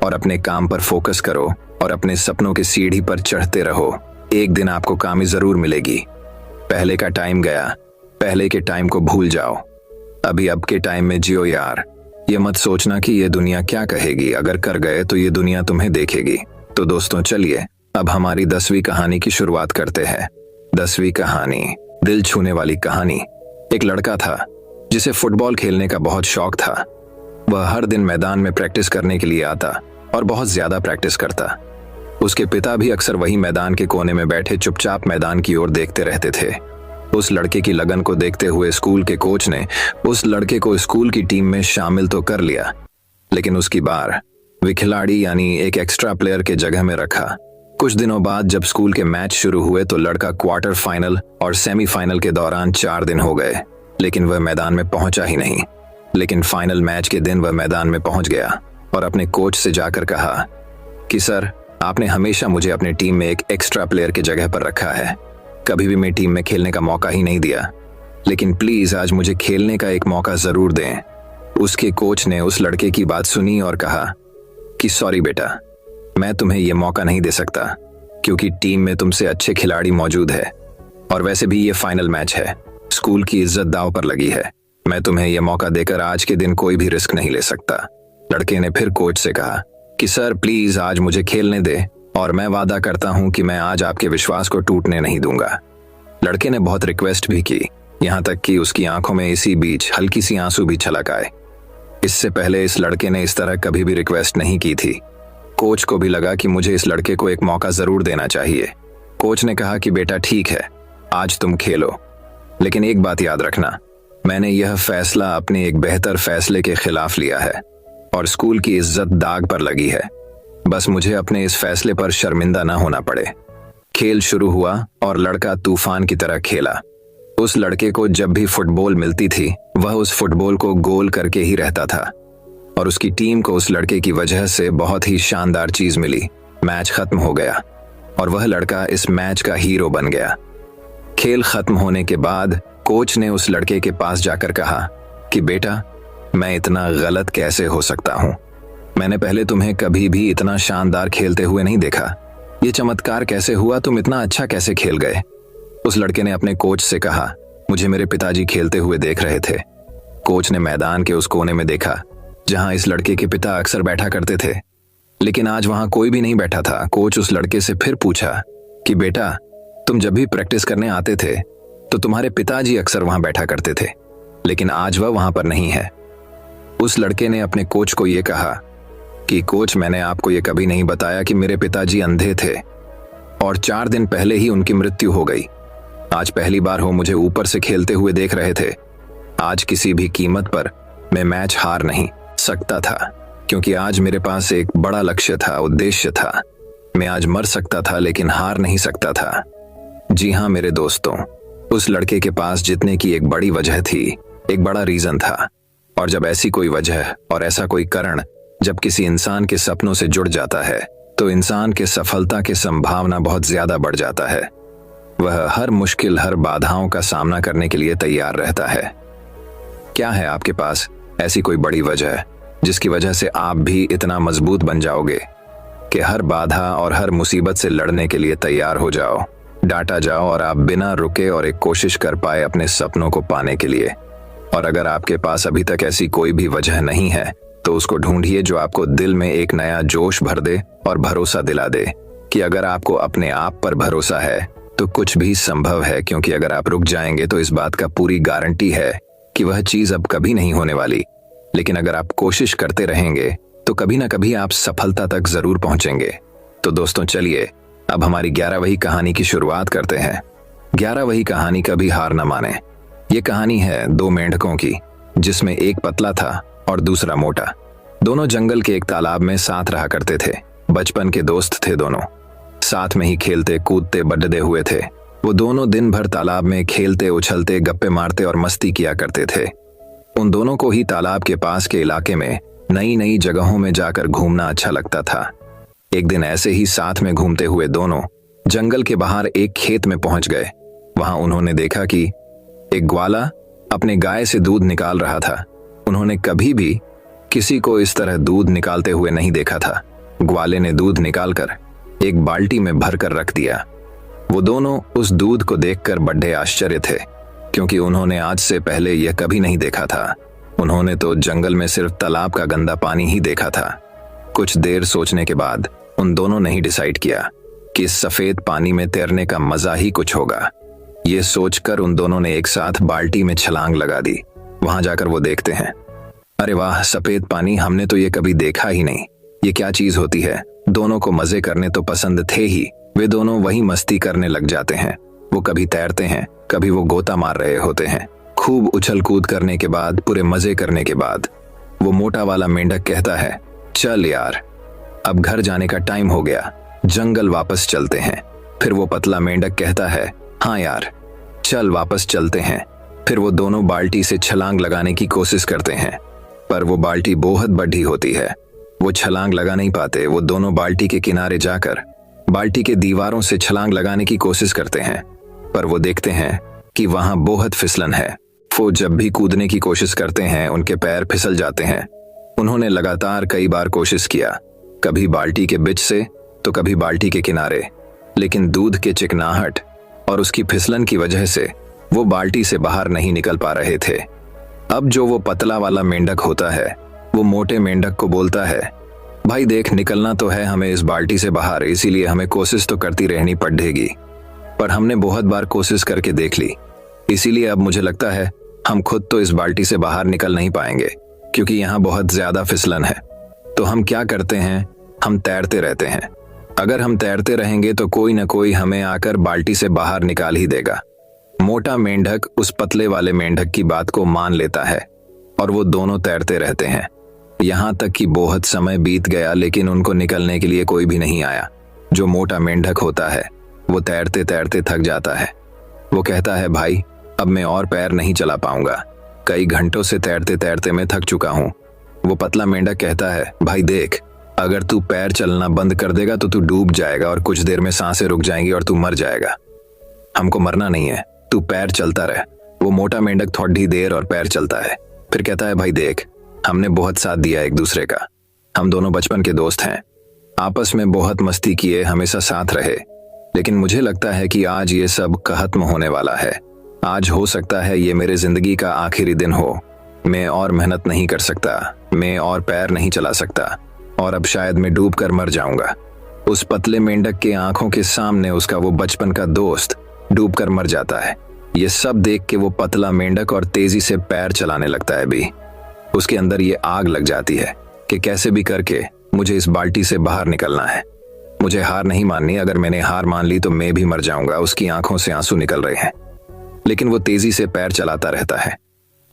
और अपने काम पर फोकस करो और अपने सपनों की सीढ़ी पर चढ़ते रहो। एक दिन आपको कामयाबी जरूर मिलेगी। पहले का टाइम गया, पहले के टाइम को भूल जाओ, अभी अब के टाइम में जियो यार। ये मत सोचना कि ये दुनिया क्या कहेगी, अगर कर गए तो ये दुनिया तुम्हें देखेगी। तो दोस्तों चलिए अब हमारी 10वीं कहानी की शुरुआत करते हैं। 10वीं कहानी, दिल छूने वाली कहानी। एक लड़का था जिसे फुटबॉल खेलने का बहुत शौक था। वह हर दिन मैदान में प्रैक्टिस करने के लिए आता और बहुत ज्यादा प्रैक्टिस करता। उसके पिता भी अक्सर वही मैदान के कोने में बैठे चुपचाप मैदान की ओर देखते रहते थे। उस लड़के की लगन को देखते हुए स्कूल के कोच ने उस लड़के को स्कूल की टीम में शामिल तो कर लिया, लेकिन उसकी बार वे खिलाड़ी यानी एक एक्स्ट्रा प्लेयर के जगह में रखा। कुछ दिनों बाद जब स्कूल के मैच शुरू हुए तो लड़का क्वार्टर फाइनल और सेमीफाइनल के दौरान 4 दिन हो गए, लेकिन वह मैदान में पहुंचा ही नहीं। लेकिन फाइनल मैच के दिन वह मैदान में पहुंच गया और अपने कोच से जाकर कहा कि सर, आपने हमेशा मुझे अपनी टीम में एक एक्स्ट्रा प्लेयर की जगह पर रखा है, कभी भी मेरी टीम में खेलने का मौका ही नहीं दिया, लेकिन प्लीज आज मुझे खेलने का एक मौका जरूर दें। उसके कोच ने उस लड़के की बात सुनी और कहा कि सॉरी बेटा, मैं तुम्हें यह मौका नहीं दे सकता क्योंकि टीम में तुमसे अच्छे खिलाड़ी मौजूद है और वैसे भी ये फाइनल मैच है, स्कूल की इज्जत दांव पर लगी है, मैं तुम्हें यह मौका देकर आज के दिन कोई भी रिस्क नहीं ले सकता। लड़के ने फिर कोच से कहा कि सर प्लीज आज मुझे खेलने दे और मैं वादा करता हूं कि मैं आज आपके विश्वास को टूटने नहीं दूंगा। लड़के ने बहुत रिक्वेस्ट भी की, यहां तक कि उसकी आंखों में इसी बीच हल्की सी आंसू भी छलक आए। इससे पहले इस लड़के ने इस तरह कभी भी रिक्वेस्ट नहीं की थी। कोच को भी लगा कि मुझे इस लड़के को एक मौका जरूर देना चाहिए। कोच ने कहा कि बेटा ठीक है, आज तुम खेलो, लेकिन एक बात याद रखना, मैंने यह फैसला अपने एक बेहतर फैसले के खिलाफ लिया है और स्कूल की इज्जत दाग पर लगी है। बस मुझे अपने इस फैसले पर शर्मिंदा ना होना पड़े। खेल शुरू हुआ और लड़का तूफान की तरह खेला। उस लड़के को जब भी फुटबॉल मिलती थी वह उस फुटबॉल को गोल करके ही रहता था और उसकी टीम को उस लड़के की वजह से बहुत ही शानदार चीज मिली। मैच खत्म हो गया और वह लड़का इस मैच का हीरो बन गया। खेल खत्म होने के बाद कोच ने उस लड़के के पास जाकर कहा कि बेटा, मैं इतना गलत कैसे हो सकता हूं? मैंने पहले तुम्हें कभी भी इतना शानदार खेलते हुए नहीं देखा। ये चमत्कार कैसे हुआ? तुम इतना अच्छा कैसे खेल गए? उस लड़के ने अपने कोच से कहा, मुझे मेरे पिताजी खेलते हुए देख रहे थे। कोच ने मैदान के उस कोने में देखा जहां इस लड़के के पिता अक्सर बैठा करते थे, लेकिन आज वहां कोई भी नहीं बैठा था। कोच उस लड़के से फिर पूछा कि बेटा, तुम जब भी प्रैक्टिस करने आते थे तो तुम्हारे पिताजी अक्सर वहां बैठा करते थे, लेकिन आज वह वहां पर नहीं है। उस लड़के ने अपने कोच को यह कहा कि कोच, मैंने आपको यह कभी नहीं बताया कि मेरे पिताजी अंधे थे और 4 दिन पहले ही उनकी मृत्यु हो गई। आज पहली बार हो मुझे ऊपर से खेलते हुए देख रहे थे। आज किसी भी कीमत पर मैं मैच हार नहीं सकता था क्योंकि आज मेरे पास एक बड़ा लक्ष्य था, उद्देश्य था। मैं आज मर सकता था लेकिन हार नहीं सकता था। जी हाँ मेरे दोस्तों, उस लड़के के पास जीतने की एक बड़ी वजह थी, एक बड़ा रीजन था। और जब ऐसी कोई वजह और ऐसा कोई कारण जब किसी इंसान के सपनों से जुड़ जाता है तो इंसान के सफलता की संभावना बहुत ज्यादा बढ़ जाता है। वह हर मुश्किल, हर बाधाओं का सामना करने के लिए तैयार रहता है। क्या है आपके पास ऐसी कोई बड़ी वजह जिसकी वजह से आप भी इतना मजबूत बन जाओगे कि हर बाधा और हर मुसीबत से लड़ने के लिए तैयार हो जाओ, डांटा जाओ और आप बिना रुके और एक कोशिश कर पाए अपने सपनों को पाने के लिए? और अगर आपके पास अभी तक ऐसी कोई भी वजह नहीं है तो उसको ढूंढिए जो आपको दिल में एक नया जोश भर दे और भरोसा दिला दे कि अगर आपको अपने आप पर भरोसा है तो कुछ भी संभव है। क्योंकि अगर आप रुक जाएंगे तो इस बात का पूरी गारंटी है कि वह चीज अब कभी नहीं होने वाली, लेकिन अगर आप कोशिश करते रहेंगे तो कभी ना कभी आप सफलता तक जरूर पहुंचेंगे। तो दोस्तों चलिए अब हमारी 11वीं कहानी की शुरुआत करते हैं। 11वीं कहानी कभी हार न माने। ये कहानी है 2 मेंढकों की, जिसमें एक पतला था और दूसरा मोटा। दोनों जंगल के एक तालाब में साथ रहा करते थे। बचपन के दोस्त थे दोनों, साथ में ही खेलते कूदते बड़े हुए थे। वो दोनों दिन भर तालाब में खेलते, उछलते, गप्पे मारते और मस्ती किया करते थे। उन दोनों को ही तालाब के पास के इलाके में नई नई जगहों में जाकर घूमना अच्छा लगता था। एक दिन ऐसे ही साथ में घूमते हुए दोनों जंगल के बाहर एक खेत में पहुंच गए। वहां उन्होंने देखा कि एक ग्वाला अपने गाय से दूध निकाल रहा था। उन्होंने कभी भी किसी को इस तरह दूध निकालते हुए नहीं देखा था। ग्वाले ने दूध निकालकर एक बाल्टी में भरकर रख दिया। वो दोनों उस दूध को देखकर बड़े आश्चर्य थे क्योंकि उन्होंने आज से पहले यह कभी नहीं देखा था। उन्होंने तो जंगल में सिर्फ तालाब का गंदा पानी ही देखा था। कुछ देर सोचने के बाद उन दोनों ने ही डिसाइड किया कि सफेद पानी में तैरने का मजा ही कुछ होगा। ये सोचकर उन दोनों ने एक साथ बाल्टी में छलांग लगा दी। वहां जाकर वो देखते हैं, अरे वाह, सफेद पानी, हमने तो ये कभी देखा ही नहीं, ये क्या चीज होती है? दोनों को मजे करने तो पसंद थे ही, वे दोनों वही मस्ती करने लग जाते हैं। वो कभी तैरते हैं, कभी वो गोता मार रहे होते हैं। खूब उछल कूद करने के बाद, पूरे मजे करने के बाद, वो मोटा वाला मेंढक कहता है, चल यार, अब घर जाने का टाइम हो गया, जंगल वापस चलते हैं। फिर वो पतला मेंढक कहता है, हाँ यार, चल वापस चलते हैं। फिर वो दोनों बाल्टी से छलांग लगाने की कोशिश करते हैं, पर वो बाल्टी बहुत बड़ी होती है, वो छलांग लगा नहीं पाते। वो दोनों बाल्टी के किनारे जाकर बाल्टी के दीवारों से छलांग लगाने की कोशिश करते हैं, पर वो देखते हैं कि वहां बहुत फिसलन है। वो जब भी कूदने की कोशिश करते हैं, उनके पैर फिसल जाते हैं। उन्होंने लगातार कई बार कोशिश किया, कभी बाल्टी के बीच से तो कभी बाल्टी के किनारे, लेकिन दूध के चिकनाहट और उसकी फिसलन की वजह से वो बाल्टी से बाहर नहीं निकल पा रहे थे। अब जो वो पतला वाला मेंढक होता है, वो मोटे मेंढक को बोलता है, भाई देख, निकलना तो है हमें इस बाल्टी से बाहर, इसीलिए हमें कोशिश तो करती रहनी पड़ेगी, पर हमने बहुत बार कोशिश करके देख ली, इसीलिए अब मुझे लगता है हम खुद तो इस बाल्टी से बाहर निकल नहीं पाएंगे, क्योंकि यहाँ बहुत ज्यादा फिसलन है। तो हम क्या करते हैं, हम तैरते रहते हैं। अगर हम तैरते रहेंगे तो कोई न कोई हमें आकर बाल्टी से बाहर निकाल ही देगा। मोटा मेंढक उस पतले वाले मेंढक की बात को मान लेता है और वो दोनों तैरते रहते हैं। यहाँ तक कि बहुत समय बीत गया, लेकिन उनको निकलने के लिए कोई भी नहीं आया। जो मोटा मेंढक होता है, वो तैरते तैरते थक जाता है। वो कहता है, भाई अब मैं और पैर नहीं चला पाऊंगा, कई घंटों से तैरते तैरते मैं थक चुका हूँ। वो पतला मेंढक कहता है, भाई देख, अगर तू पैर चलना बंद कर देगा तो तू डूब जाएगा और कुछ देर में सांसें रुक जाएंगी और तू मर जाएगा। हमको मरना नहीं है, तू पैर चलता रह। वो मोटा मेंढक थोड़ी देर और पैर चलता है, फिर कहता है, भाई देख, हमने बहुत साथ दिया एक दूसरे का, हम दोनों बचपन के दोस्त हैं, आपस में बहुत मस्ती किए, हमेशा साथ रहे, लेकिन मुझे लगता है कि आज ये सब खत्म होने वाला है। आज हो सकता है ये मेरे जिंदगी का आखिरी दिन हो। मैं और मेहनत नहीं कर सकता, मैं और पैर नहीं चला सकता, और अब शायद मैं डूब कर मर जाऊंगा। उस पतले मेंढक के आंखों के सामने उसका वो बचपन का दोस्त डूब कर मर जाता है। ये सब देख के वो पतला मेंढक और तेजी से पैर चलाने लगता है। भी उसके अंदर ये आग लग जाती है कि कैसे भी करके मुझे इस बाल्टी से बाहर निकलना है, मुझे हार नहीं माननी, अगर मैंने हार मान ली तो मैं भी मर जाऊंगा। उसकी आंखों से आंसू निकल रहे हैं, लेकिन वो तेजी से पैर चलाता रहता है।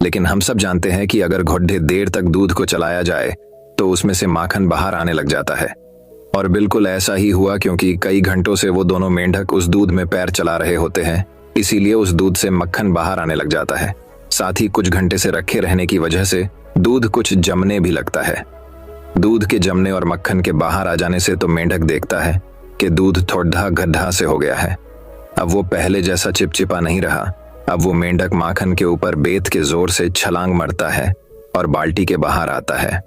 लेकिन हम सब जानते हैं कि अगर घोड़े देर तक दूध को चलाया जाए तो उसमें से माखन बाहर आने लग जाता है। और बिल्कुल ऐसा ही हुआ, क्योंकि कई घंटों से वो दोनों मेंढक उस दूध में पैर चला रहे होते हैं, इसीलिए उस दूध से मक्खन बाहर आने लग जाता है। साथ ही कुछ घंटे से रखे रहने की वजह से दूध कुछ जमने भी लगता है। दूध के जमने और मक्खन के बाहर आ जाने से तो मेंढक देखता है कि दूध थोड़ा गड्ढा से हो गया है। अब वो पहले जैसा चिपचिपा नहीं रहा। अब वो मेंढक माखन के ऊपर बेत के जोर से छलांग मारता है और बाल्टी के बाहर आता है।